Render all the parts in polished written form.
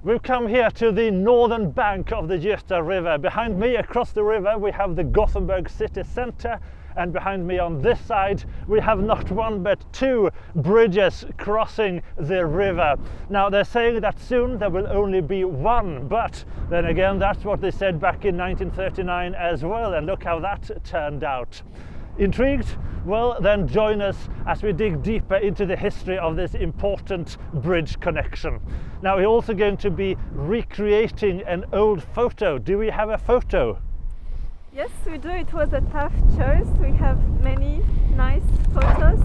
We've come here to the northern bank of the Göta river. Behind me across the river we have the Gothenburg city centre, and behind me on this side we have not one but two bridges crossing the river. Now they're saying that soon there will only be one, but then again that's what they said back in 1939 as well, and look how that turned out. Intrigued? Well, then join us as we dig deeper into the history of this important bridge connection. Now we're also going to be recreating an old photo. Do we have a photo? Yes, we do. It was a tough choice. We have many nice photos.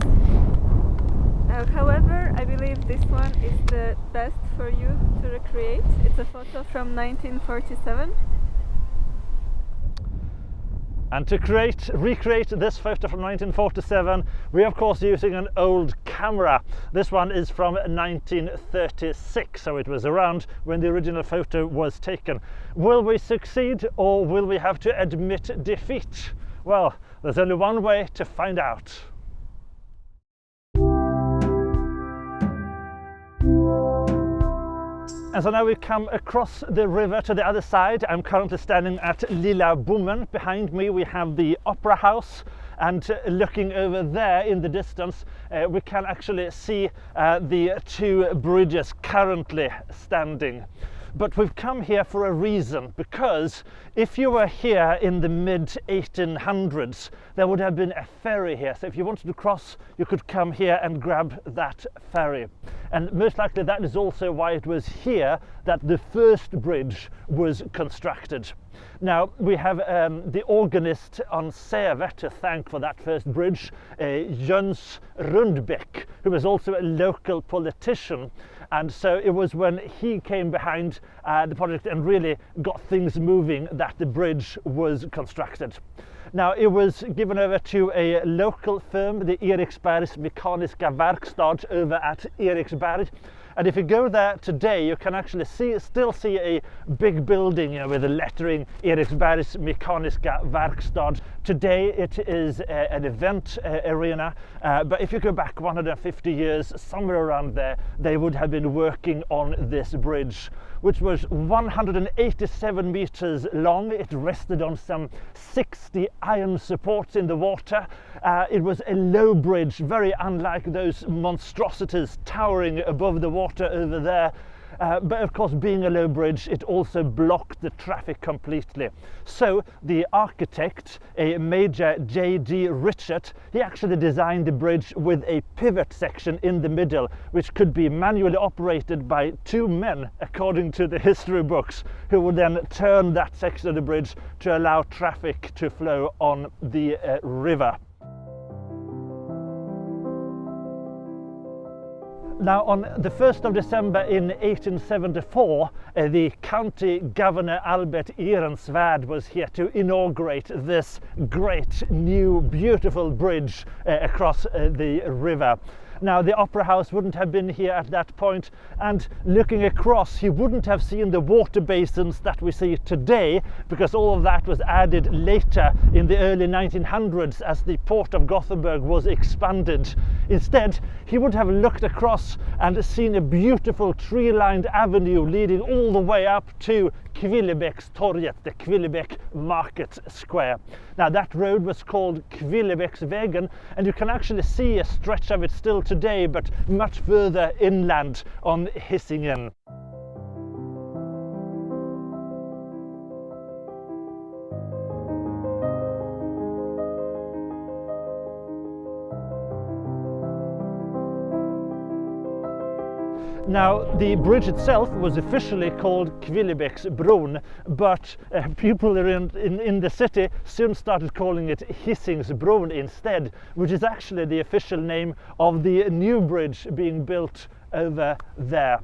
However, I believe this one is the best for you to recreate. It's a photo from 1947. And to recreate this photo from 1947, we're of course using an old camera. This one is from 1936, so it was around when the original photo was taken. Will we succeed, or will we have to admit defeat? Well, there's only one way to find out. And so now we've come across the river to the other side. I'm currently standing at Lilla Bommen. Behind me we have the opera house, and looking over there in the distance we can actually see the two bridges currently standing. But we've come here for a reason, because if you were here in the mid-1800s, there would have been a ferry here. So if you wanted to cross, you could come here and grab that ferry. And most likely that is also why it was here that the first bridge was constructed. Now we have the organist on Säve to thank for that first bridge, Jöns Rundbäck, who was also a local politician. And so it was when he came behind the project and really got things moving that the bridge was constructed. Now it was given over to a local firm, the Hisingsbrons Mekaniska Verkstad over at Hisingsbron. And if you go there today, you can actually still see a big building, with the lettering Hisingsbrons Mekaniska Verkstad. Today it is an event arena, but if you go back 150 years, somewhere around there, they would have been working on this bridge, which was 187 meters long. It rested on some 60 iron supports in the water. It was a low bridge, very unlike those monstrosities towering above the water over there. But of course, being a low bridge, it also blocked the traffic completely. So the architect, a Major J.D. Richard, he actually designed the bridge with a pivot section in the middle, which could be manually operated by two men, according to the history books, who would then turn that section of the bridge to allow traffic to flow on the river. Now on the 1st of December in 1874, the county governor Albert Ehrensvärd was here to inaugurate this great new beautiful bridge across the river. Now the opera house wouldn't have been here at that point, and looking across he wouldn't have seen the water basins that we see today, because all of that was added later in the early 1900s as the port of Gothenburg was expanded. Instead, he would have looked across and seen a beautiful tree-lined avenue leading all the way up to Kvillebäckstorget, the Kvillebäck Market Square. Now that road was called Kvillebäcksvägen, and you can actually see a stretch of it still today, but much further inland on Hisingen. Now the bridge itself was officially called Hisingsbron, but people in the city soon started calling it Hisingsbron instead, which is actually the official name of the new bridge being built over there.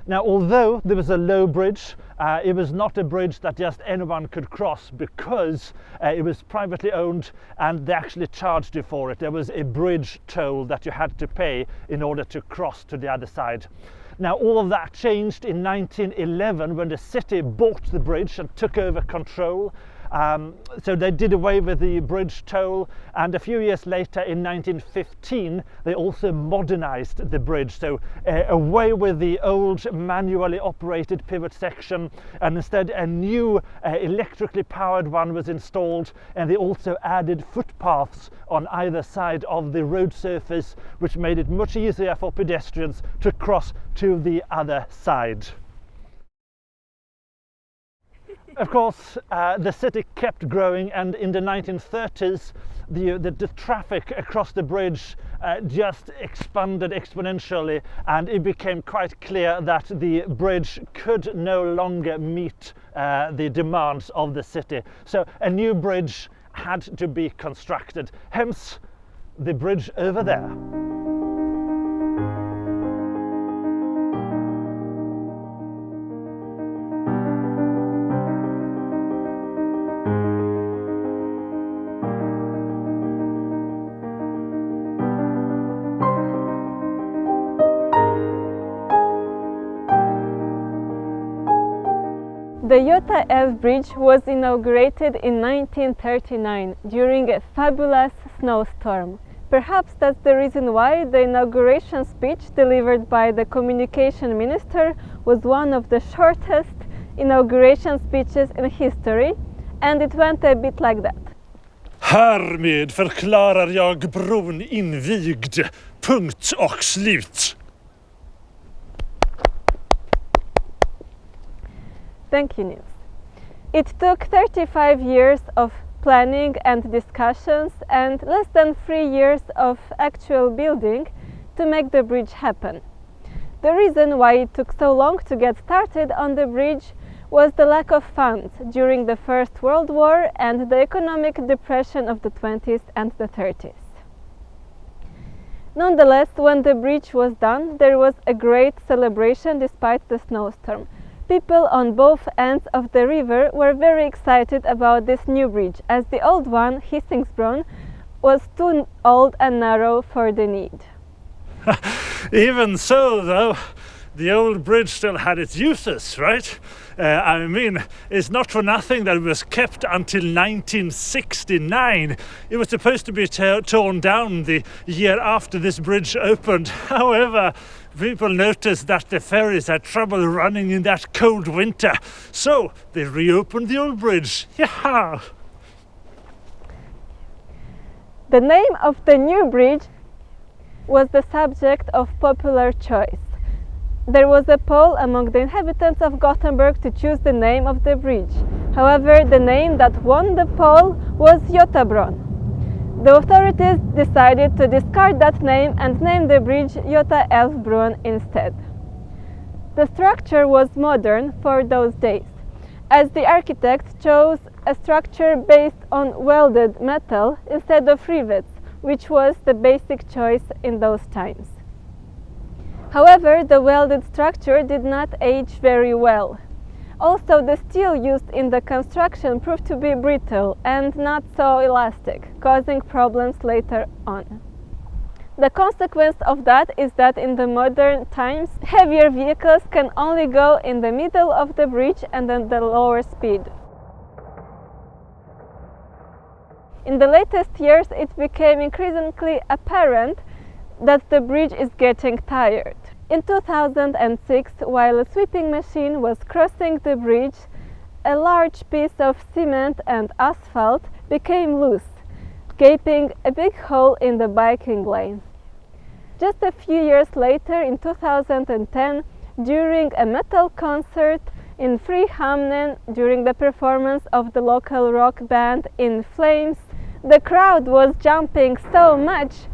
Now, although there was a low bridge, it was not a bridge that just anyone could cross, because it was privately owned and they actually charged you for it. There was a bridge toll that you had to pay in order to cross to the other side. Now all of that changed in 1911 when the city bought the bridge and took over control, So they did away with the bridge toll, and a few years later in 1915 they also modernized the bridge, so away with the old manually operated pivot section, and instead a new electrically powered one was installed, and they also added footpaths on either side of the road surface, which made it much easier for pedestrians to cross to the other side. Of course, the city kept growing, and in the 1930s the traffic across the bridge just expanded exponentially, and it became quite clear that the bridge could no longer meet the demands of the city. So a new bridge had to be constructed, hence the bridge over there. The Götaälvbron was inaugurated in 1939 during a fabulous snowstorm. Perhaps that's the reason why the inauguration speech delivered by the communication minister was one of the shortest inauguration speeches in history, and it went a bit like that. Härmed förklarar jag bron invigd. Punkt och slut. Thank you, Nils. It took 35 years of planning and discussions and less than 3 years of actual building to make the bridge happen. The reason why it took so long to get started on the bridge was the lack of funds during the First World War and the economic depression of the 20s and the 30s. Nonetheless, when the bridge was done, there was a great celebration despite the snowstorm. People on both ends of the river were very excited about this new bridge, as the old one, Hisingsbron, was too old and narrow for the need. Even so, though, the old bridge still had its uses, right? I mean, it's not for nothing that it was kept until 1969. It was supposed to be torn down the year after this bridge opened. However, people noticed that the ferries had trouble running in that cold winter, so they reopened the old bridge. Yeah. The name of the new bridge was the subject of popular choice. There was a poll among the inhabitants of Gothenburg to choose the name of the bridge. However, the name that won the poll was Götaälvbron. The authorities decided to discard that name and name the bridge Götaälvbron instead. The structure was modern for those days, as the architect chose a structure based on welded metal instead of rivets, which was the basic choice in those times. However, the welded structure did not age very well. Also, the steel used in the construction proved to be brittle and not so elastic, causing problems later on. The consequence of that is that in the modern times, heavier vehicles can only go in the middle of the bridge and at the lower speed. In the latest years, it became increasingly apparent that the bridge is getting tired. In 2006, while a sweeping machine was crossing the bridge, a large piece of cement and asphalt became loose, gaping a big hole in the biking lane. Just a few years later, in 2010, during a metal concert in Frihamnen, during the performance of the local rock band In Flames, the crowd was jumping so much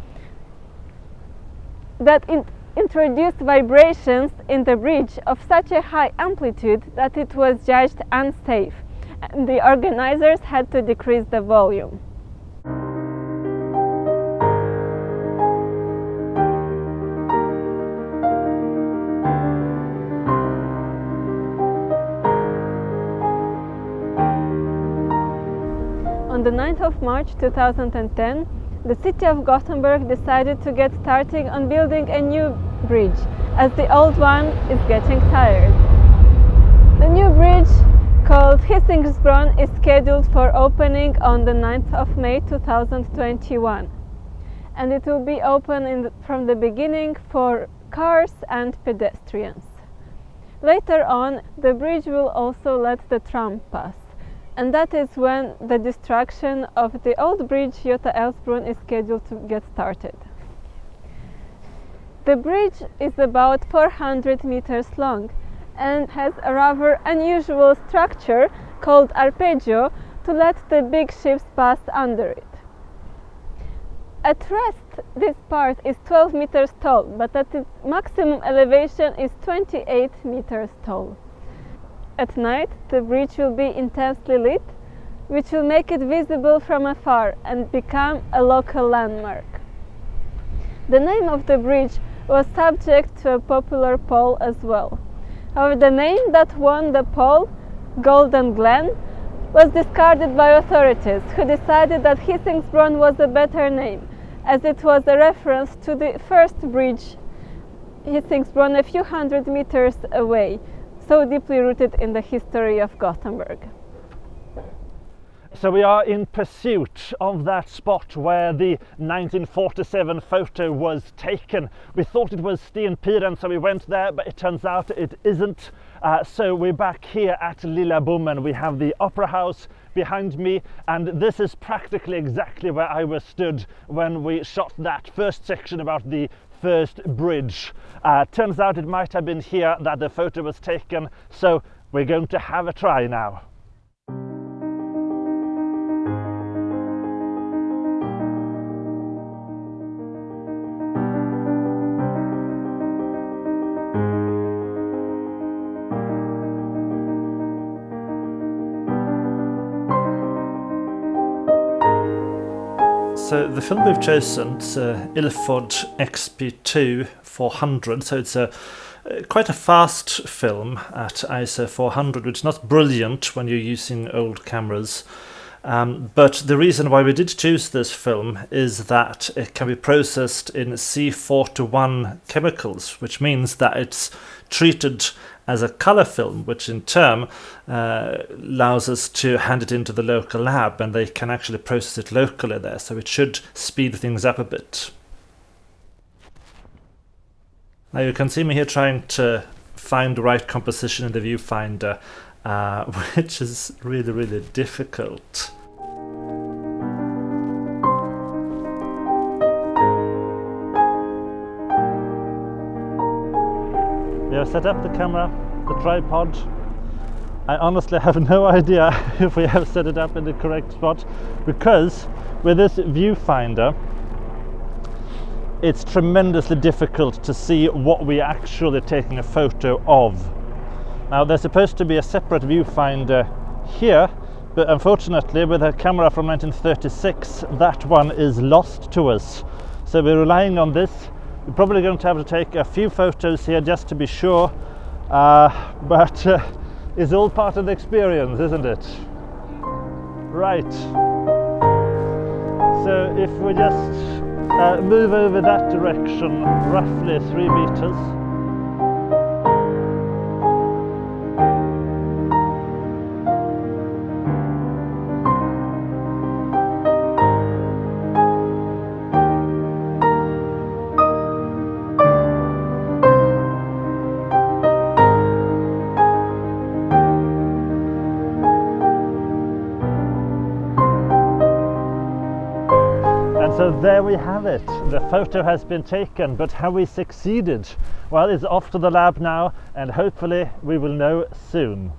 that it introduced vibrations in the bridge of such a high amplitude that it was judged unsafe, and the organizers had to decrease the volume. On the 9th of March 2010, the city of Gothenburg decided to get starting on building a new bridge, as the old one is getting tired. The new bridge called Hisingsbron is scheduled for opening on the 9th of May 2021, and it will be open from the beginning for cars and pedestrians. Later on, the bridge will also let the tram pass, and that is when the destruction of the old bridge Götaälvbron is scheduled to get started. The bridge is about 400 meters long and has a rather unusual structure called arpeggio to let the big ships pass under it. At rest, this part is 12 meters tall, but at its maximum elevation is 28 meters tall. At night, the bridge will be intensely lit, which will make it visible from afar and become a local landmark. The name of the bridge was subject to a popular poll as well. However, the name that won the poll, Golden Glen, was discarded by authorities, who decided that Hisingsbron was a better name, as it was a reference to the first bridge, Hisingsbron, a few hundred meters away, so deeply rooted in the history of Gothenburg. So we are in pursuit of that spot where the 1947 photo was taken. We thought it was Sten Piren, so we went there, but it turns out it isn't. So we're back here at Lilla Bommen. We have the opera house behind me, and this is practically exactly where I was stood when we shot that first section about the first bridge. Turns out it might have been here that the photo was taken, so we're going to have a try now. So the film we've chosen is Ilford XP2 400, so it's quite a fast film at ISO 400, which is not brilliant when you're using old cameras. But the reason why we did choose this film is that it can be processed in C4:1 chemicals, which means that it's treated as a colour film, which in turn allows us to hand it into the local lab, and they can actually process it locally there, so it should speed things up a bit. Now you can see me here trying to find the right composition in the viewfinder, which is really difficult. We have set up the camera, the tripod. I honestly have no idea if we have set it up in the correct spot, because with this viewfinder it's tremendously difficult to see what we're actually taking a photo of. Now there's supposed to be a separate viewfinder here, but unfortunately with a camera from 1936 that one is lost to us. So we're relying on this. We're probably going to have to take a few photos here just to be sure, but it's all part of the experience, isn't it? Right. So if we just move over that direction roughly 3 meters. So there we have it. The photo has been taken, but have we succeeded? Well, it's off to the lab now, and hopefully we will know soon.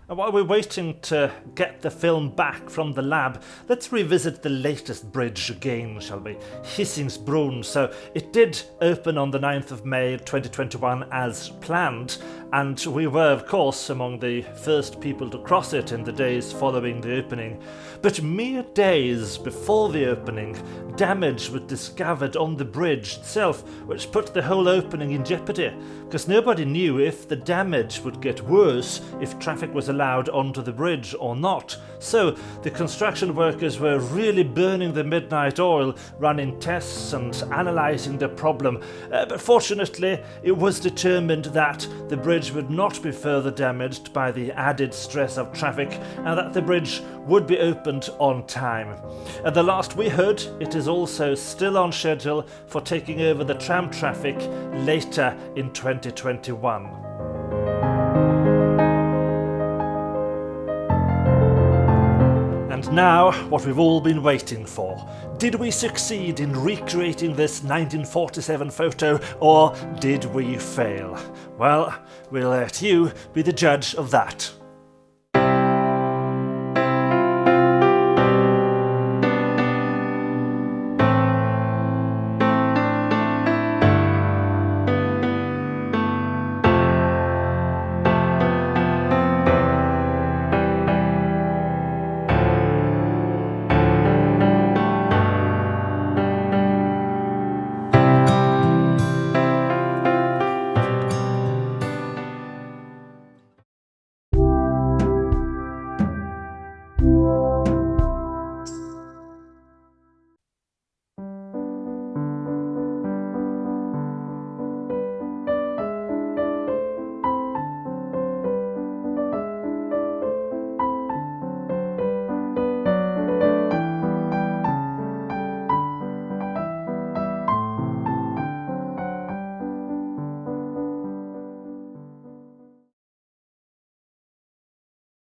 And while we're waiting to get the film back from the lab, let's revisit the latest bridge again, shall we? Hisingsbron. So it did open on the 9th of May 2021 as planned, and we were of course among the first people to cross it in the days following the opening. But mere days before the opening, damage was discovered on the bridge itself, which put the whole opening in jeopardy, because nobody knew if the damage would get worse if traffic was allowed allowed onto the bridge or not. So the construction workers were really burning the midnight oil, running tests and analysing the problem. But fortunately it was determined that the bridge would not be further damaged by the added stress of traffic and that the bridge would be opened on time. At the last we heard, it is also still on schedule for taking over the tram traffic later in 2021. And now, what we've all been waiting for. Did we succeed in recreating this 1947 photo, or did we fail? Well, we'll let you be the judge of that.